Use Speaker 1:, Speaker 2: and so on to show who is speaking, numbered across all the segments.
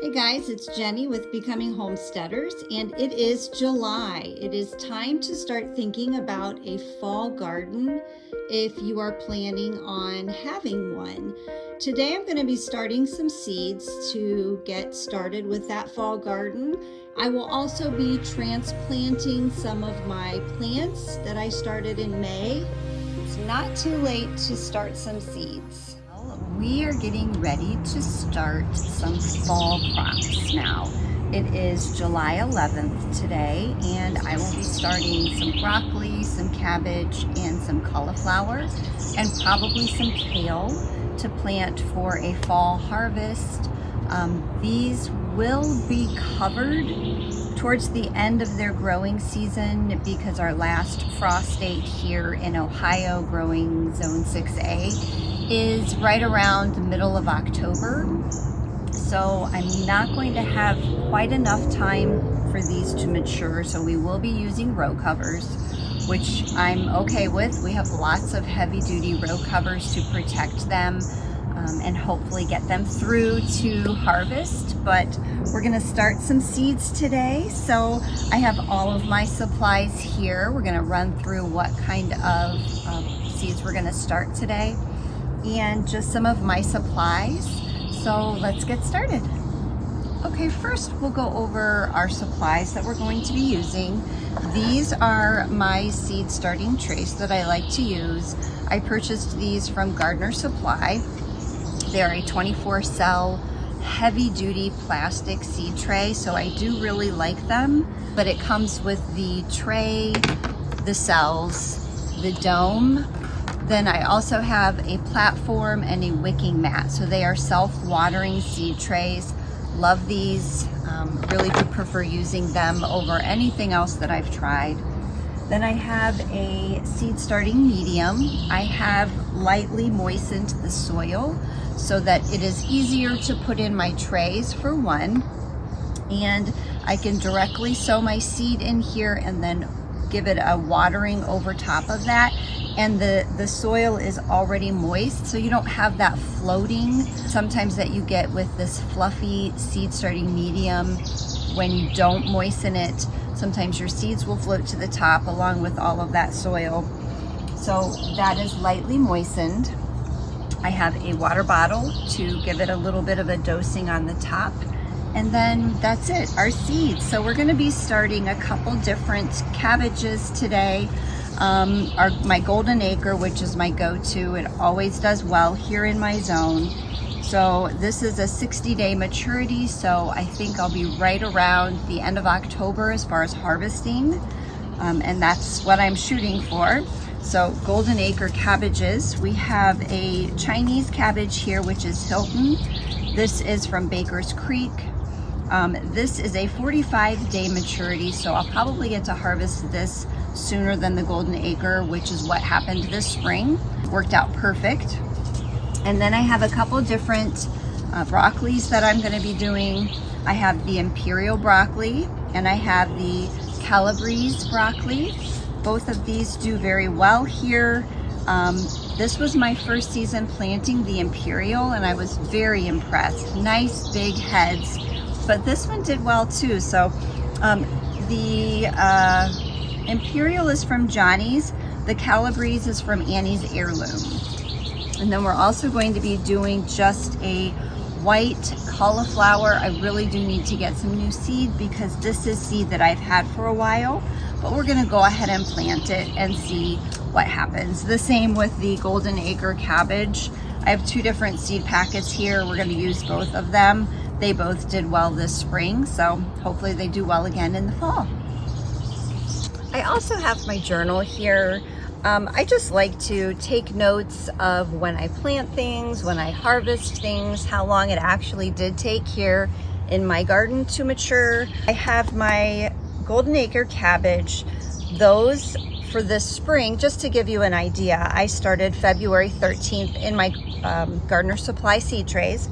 Speaker 1: Hey guys, it's Jenny with Becoming Homesteaders, and it is July. It is time to start thinking about a fall garden if you are planning on having one. Today I'm going to be starting some seeds to get started with that fall garden. I will also be transplanting some of my plants that I started in May. It's not too late to start some seeds. We are getting ready to start some fall crops now. It is July 11th today, and I will be starting some broccoli, some cabbage, and some cauliflower, and probably some kale to plant for a fall harvest. These will be covered towards the end of their growing season because our last frost date here in Ohio, growing zone 6A, is right around the middle of October. So I'm not going to have quite enough time for these to mature, so we will be using row covers, which I'm okay with. We have lots of heavy-duty row covers to protect them and hopefully get them through to harvest. But we're gonna start some seeds today. So I have all of my supplies here. We're gonna run through what kind of seeds we're gonna start today and just some of my supplies. So let's get started. Okay, first we'll go over our supplies that we're going to be using. These are my seed starting trays that I like to use. I purchased these from Gardener Supply. They're a 24 cell heavy duty plastic seed tray, so I do really like them. But it comes with the tray, the cells, the dome. Then I also have a platform and a wicking mat. So they are self-watering seed trays. Love these. Really do prefer using them over anything else that I've tried. Then I have a seed starting medium. I have lightly moistened the soil so that it is easier to put in my trays, for one. And I can directly sow my seed in here and then give it a watering over top of that. And the soil is already moist, so you don't have that floating sometimes that you get with this fluffy seed starting medium. When you don't moisten it, sometimes your seeds will float to the top along with all of that soil. So that is lightly moistened. I have a water bottle to give it a little bit of a dosing on the top. And then that's it, our seeds. So we're gonna be starting a couple different cabbages today. My golden acre, which is my go-to. It always does well here in my zone. So this is a 60-day maturity, so I think I'll be right around the end of October as far as harvesting, and that's what I'm shooting for. So golden acre cabbages. We have a Chinese cabbage here, which is Hilton. This is from Baker's Creek. This is a 45-day maturity, so I'll probably get to harvest this sooner than the golden acre, which is what happened this spring. Worked out perfect. And then I have a couple different broccolis that I'm going to be doing. I have the imperial broccoli and I have the calabrese broccoli. Both of these do very well here. This was my first season planting the imperial and I was very impressed. Nice big heads, but this one did well too. So the imperial is from Johnny's. The calabrese is from Annie's Heirloom. And then we're also going to be doing just a white cauliflower. I really do need to get some new seed because this is seed that I've had for a while, but we're gonna go ahead and plant it and see what happens. The same with the golden acre cabbage. I have two different seed packets here. We're gonna use both of them. They both did well this spring, so hopefully they do well again in the fall. I also have my journal here. I just like to take notes of when I plant things, when I harvest things, how long it actually did take here in my garden to mature. I have my golden acre cabbage. Those for this spring, just to give you an idea, I started February 13th in my Gardener Supply seed trays.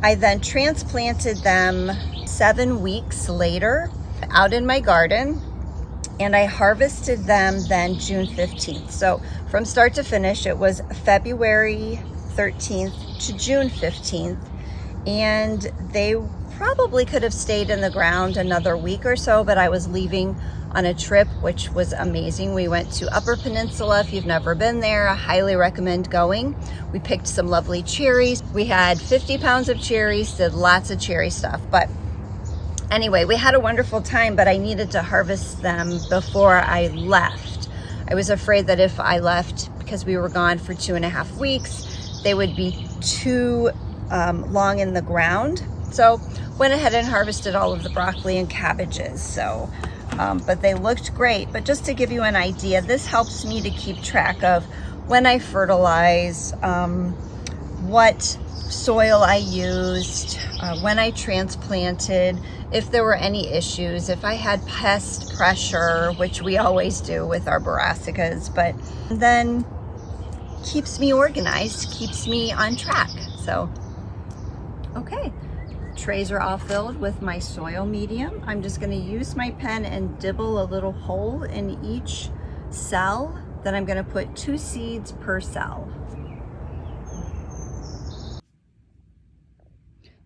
Speaker 1: I then transplanted them 7 weeks later out in my garden. And I harvested them then June 15th. So from start to finish, it was February 13th to June 15th. And they probably could have stayed in the ground another week or so, but I was leaving on a trip, which was amazing. We went to Upper Peninsula. If you've never been there, I highly recommend going. We picked some lovely cherries. We had 50 pounds of cherries, did lots of cherry stuff. But anyway, we had a wonderful time, but I needed to harvest them before I left. I was afraid that if I left, because we were gone for 2.5 weeks, they would be too long in the ground. So went ahead and harvested all of the broccoli and cabbages. So but they looked great. But just to give you an idea, this helps me to keep track of when I fertilize, what soil I used, when I transplanted, if there were any issues, if I had pest pressure, which we always do with our brassicas, but then keeps me organized, keeps me on track. So, okay. Trays are all filled with my soil medium. I'm just going to use my pen and dibble a little hole in each cell. Then I'm going to put 2 seeds per cell.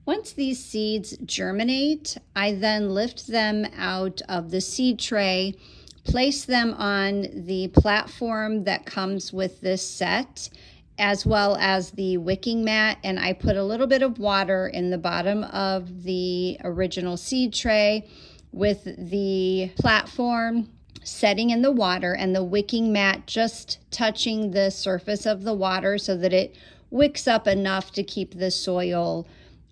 Speaker 1: Once these seeds germinate, I then lift them out of the seed tray, place them on the platform that comes with this set, as well as the wicking mat, and I put a little bit of water in the bottom of the original seed tray with the platform setting in the water and the wicking mat just touching the surface of the water so that it wicks up enough to keep the soil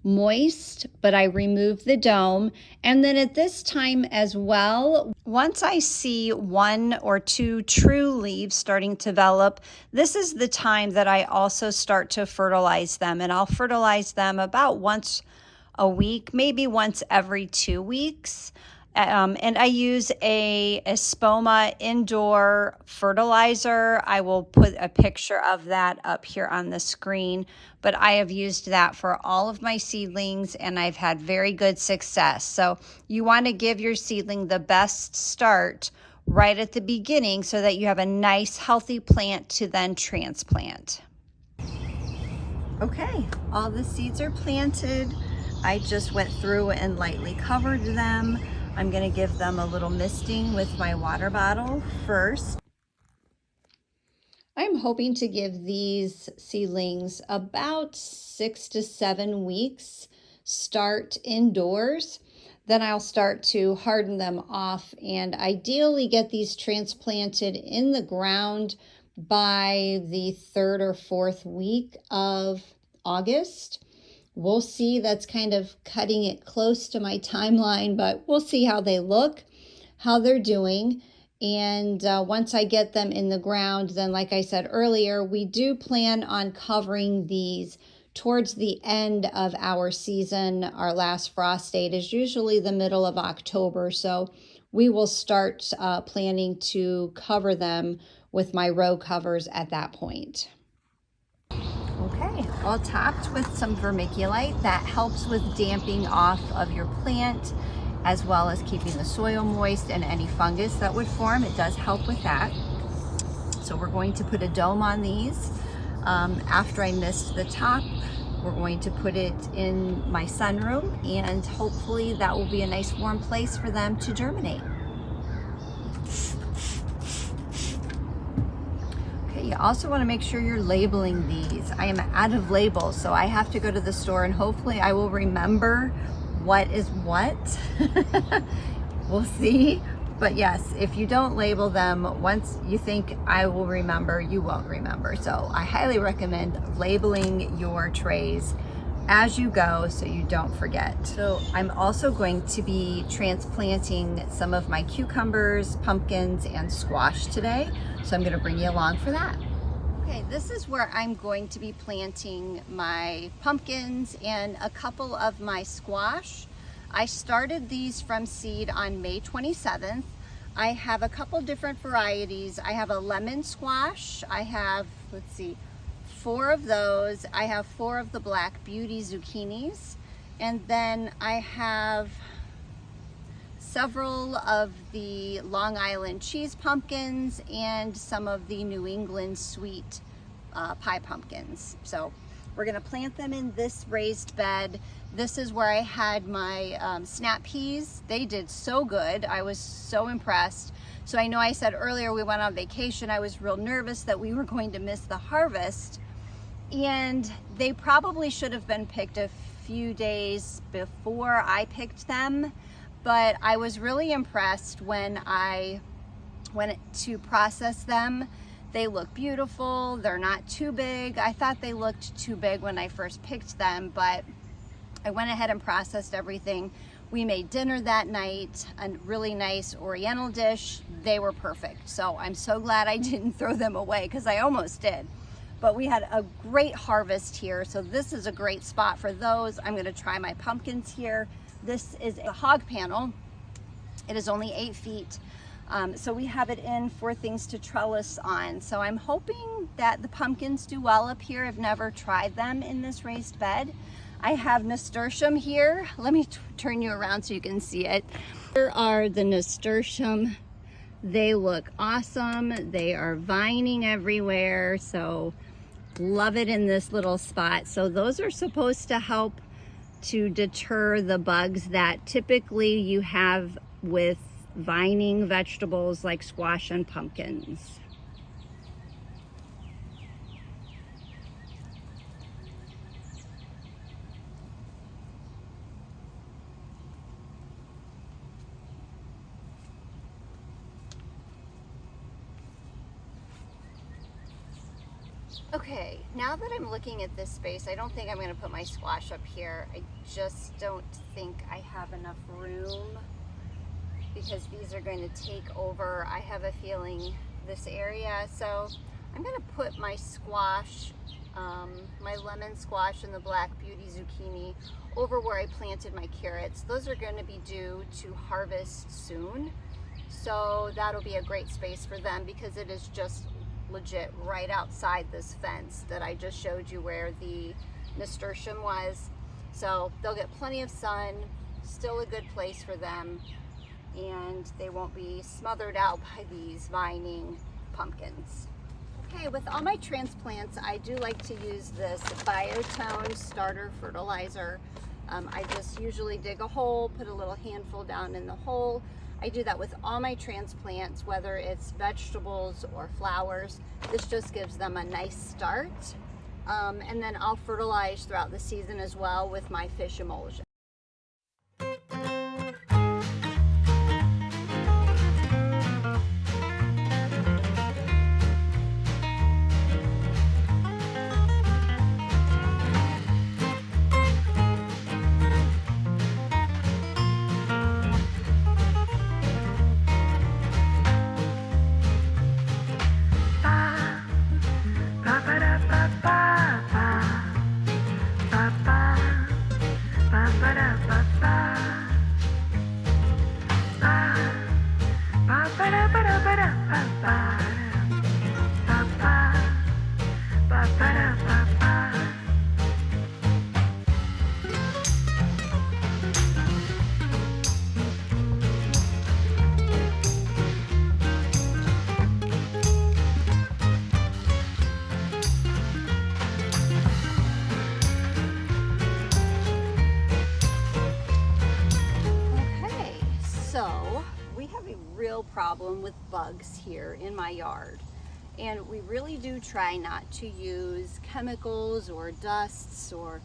Speaker 1: moist, but I remove the dome. And then at this time as well, once I see 1 or 2 true leaves starting to develop, this is the time that I also start to fertilize them. And I'll fertilize them about once a week, maybe once every 2 weeks. And I use a Espoma indoor fertilizer. I will put a picture of that up here on the screen, but I have used that for all of my seedlings and I've had very good success. So you want to give your seedling the best start right at the beginning so that you have a nice healthy plant to then transplant. Okay, all the seeds are planted. I just went through and lightly covered them. I'm going to give them a little misting with my water bottle first. I'm hoping to give these seedlings about 6 to 7 weeks start indoors. Then I'll start to harden them off and ideally get these transplanted in the ground by the 3rd or 4th week of August. We'll see. That's kind of cutting it close to my timeline, but we'll see how they look, how they're doing. And once I get them in the ground, then like I said earlier, we do plan on covering these towards the end of our season. Our last frost date is usually the middle of October. So we will start planning to cover them with my row covers at that point. Okay, all topped with some vermiculite. That helps with damping off of your plant as well as keeping the soil moist and any fungus that would form. It does help with that. So we're going to put a dome on these. After I mist the top, we're going to put it in my sunroom and hopefully that will be a nice warm place for them to germinate. You also want to make sure you're labeling these. I am out of labels, so I have to go to the store and hopefully I will remember what is what. We'll see. But yes, if you don't label them, once you think I will remember, you won't remember. So I highly recommend labeling your trays as you go so you don't forget. So I'm also going to be transplanting some of my cucumbers, pumpkins, and squash today. So I'm going to bring you along for that. Okay, this is where I'm going to be planting my pumpkins and a couple of my squash. I started these from seed on May 27th. I have a couple different varieties. I have a lemon squash. I have, let's see, 4 of those. I have 4 of the Black Beauty zucchinis. And then I have several of the Long Island cheese pumpkins and some of the New England sweet pie pumpkins. So We're gonna plant them in this raised bed. This is where I had my snap peas. They did so good. I was so impressed. So I know I said earlier we went on vacation. I was real nervous that we were going to miss the harvest. And they probably should have been picked a few days before I picked them. But I was really impressed when I went to process them. They look beautiful. They're not too big. I thought they looked too big when I first picked them, but I went ahead and processed everything. We made dinner that night, a really nice Oriental dish. They were perfect. So I'm so glad I didn't throw them away because I almost did. But we had a great harvest here. So this is a great spot for those. I'm gonna try my pumpkins here. This is a hog panel. It is only 8 feet. So we have it in for things to trellis on. So I'm hoping that the pumpkins do well up here. I've never tried them in this raised bed. I have nasturtium here. Let me turn you around so you can see it. Here are the nasturtium. They look awesome. They are vining everywhere. So love it in this little spot. So those are supposed to help to deter the bugs that typically you have with vining vegetables like squash and pumpkins. Okay, now that I'm looking at this space, I don't think I'm going to put my squash up here. I just don't think I have enough room because these are going to take over, I have a feeling, this area. So I'm going to put my squash, my lemon squash and the black beauty zucchini over where I planted my carrots. Those are going to be due to harvest soon. So that'll be a great space for them because it is just legit right outside this fence that I just showed you where the nasturtium was. So they'll get plenty of sun, still a good place for them, and they won't be smothered out by these vining pumpkins. Okay, with all my transplants, I do like to use this Biotone starter fertilizer. I just usually dig a hole, put a little handful down in the hole. I do that with all my transplants, whether it's vegetables or flowers. This just gives them a nice start. And then I'll fertilize throughout the season as well with my fish emulsion. Problem with bugs here in my yard, and we really do try not to use chemicals or dusts or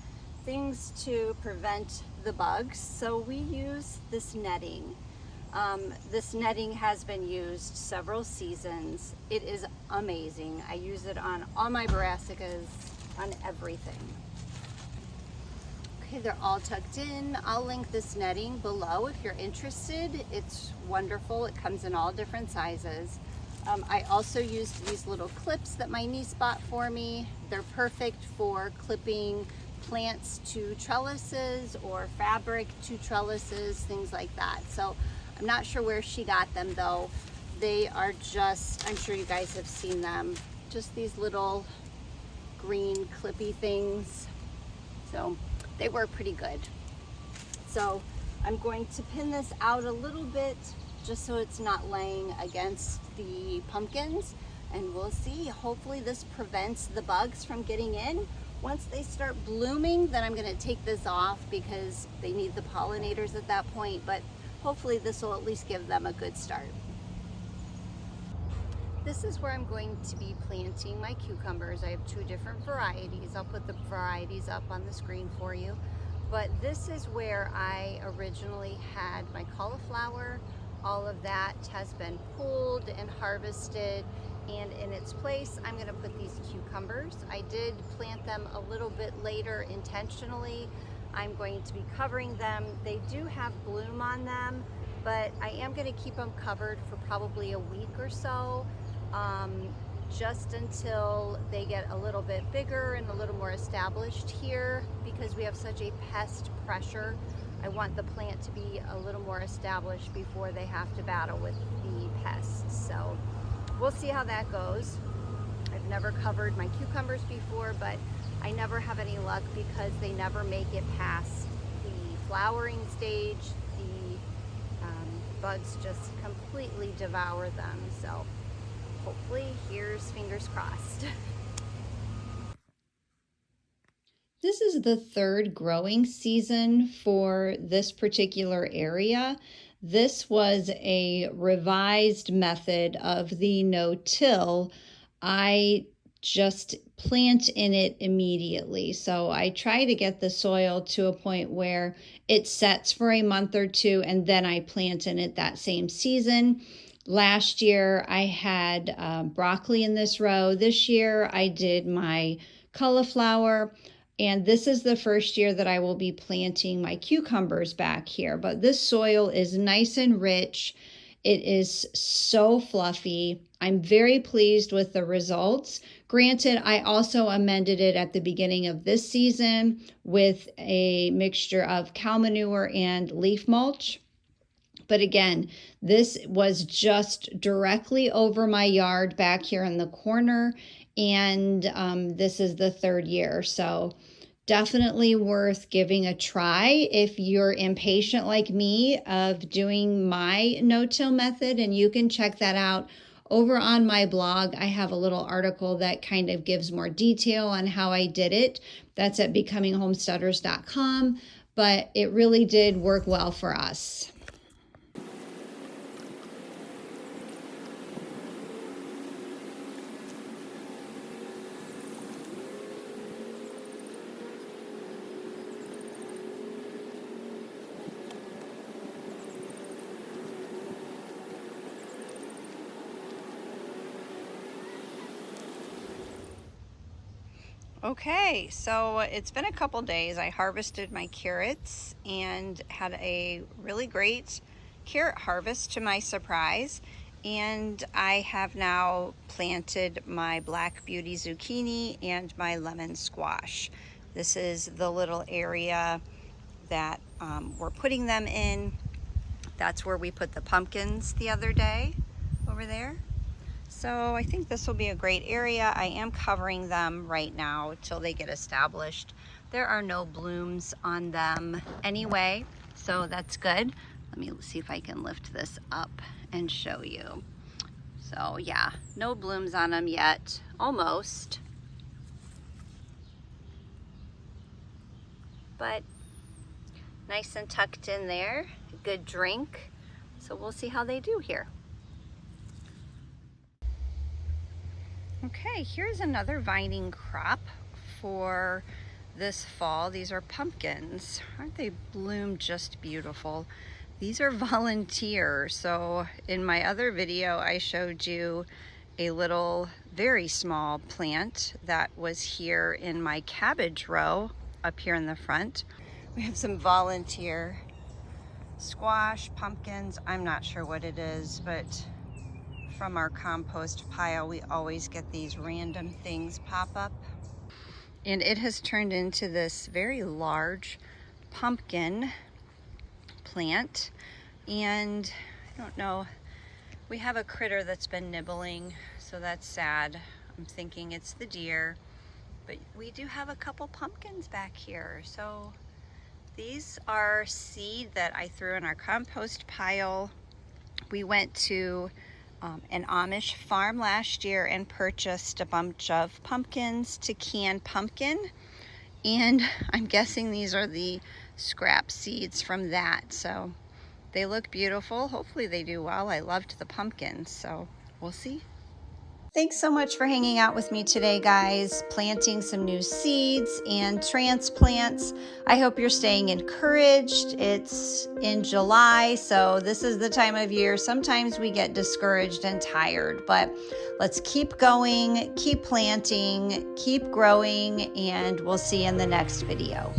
Speaker 1: things to prevent the bugs, so we use this netting. This netting has been used several seasons. It is amazing. I use it on all my brassicas, on everything. Okay, they're all tucked in. I'll link this netting below if you're interested. It's wonderful. It comes in all different sizes. I also used these little clips that my niece bought for me. They're perfect for clipping plants to trellises or fabric to trellises, things like that. So I'm not sure where she got them though. They are just, I'm sure you guys have seen them, just these little green clippy things. So they were pretty good. So I'm going to pin this out a little bit just so it's not laying against the pumpkins, and we'll see. Hopefully this prevents the bugs from getting in. Once they start blooming, then I'm going to take this off because they need the pollinators at that point, but hopefully this will at least give them a good start. This is where I'm going to be planting my cucumbers. I have two different varieties. I'll put the varieties up on the screen for you. But this is where I originally had my cauliflower. All of that has been pulled and harvested, and in its place I'm going to put these cucumbers. I did plant them a little bit later intentionally. I'm going to be covering them. They do have bloom on them, but I am going to keep them covered for probably a week or so, just until they get a little bit bigger and a little more established here, because we have such a pest pressure. I want the plant to be a little more established before they have to battle with the pests. So we'll see how that goes. I've never covered my cucumbers before, but I never have any luck because they never make it past the flowering stage. The bugs just completely devour them. So hopefully, here's fingers crossed. This is the third growing season for this particular area. This was a revised method of the no-till. I just plant in it immediately. So I try to get the soil to a point where it sets for a month or two, and then I plant in it that same season. Last year I had broccoli in this row. This year I did my cauliflower, and this is the first year that I will be planting my cucumbers back here. But this soil is nice and rich. It is so fluffy. I'm very pleased with the results. Granted, I also amended it at the beginning of this season with a mixture of cow manure and leaf mulch. But again, this was just directly over my yard back here in the corner, and this is the third year. So definitely worth giving a try if you're impatient like me of doing my no-till method, and you can check that out over on my blog. I have a little article that kind of gives more detail on how I did it. That's at becominghomesteaders.com, but it really did work well for us. Okay, so it's been a couple days. I harvested my carrots and had a really great carrot harvest to my surprise. And I have now planted my Black Beauty zucchini and my lemon squash. This is the little area that we're putting them in. That's where we put the pumpkins the other day, over there. So I think this will be a great area. I am covering them right now till they get established. There are no blooms on them anyway, so that's good. Let me see if I can lift this up and show you. So yeah, no blooms on them yet, almost. But nice and tucked in there, a good drink. So we'll see how they do here. Okay, here's another vining crop for this fall. These are pumpkins. Aren't they bloom just beautiful? These are volunteer. So in my other video, I showed you a little, very small plant that was here in my cabbage row up here in the front. We have some volunteer squash, pumpkins. I'm not sure what it is, but from our compost pile, we always get these random things pop up. And it has turned into this very large pumpkin plant. And I don't know, we have a critter that's been nibbling, so that's sad. I'm thinking it's the deer, but we do have a couple pumpkins back here. So these are seed that I threw in our compost pile. We went to an Amish farm last year and purchased a bunch of pumpkins to can pumpkin, And I'm guessing these are the scrap seeds from that. So they look beautiful. Hopefully they do well. I loved the pumpkins, so we'll see. Thanks so much for hanging out with me today, guys, planting some new seeds and transplants. I hope you're staying encouraged. It's in July, so this is the time of year. Sometimes we get discouraged and tired, but let's keep going, keep planting, keep growing, and we'll see you in the next video.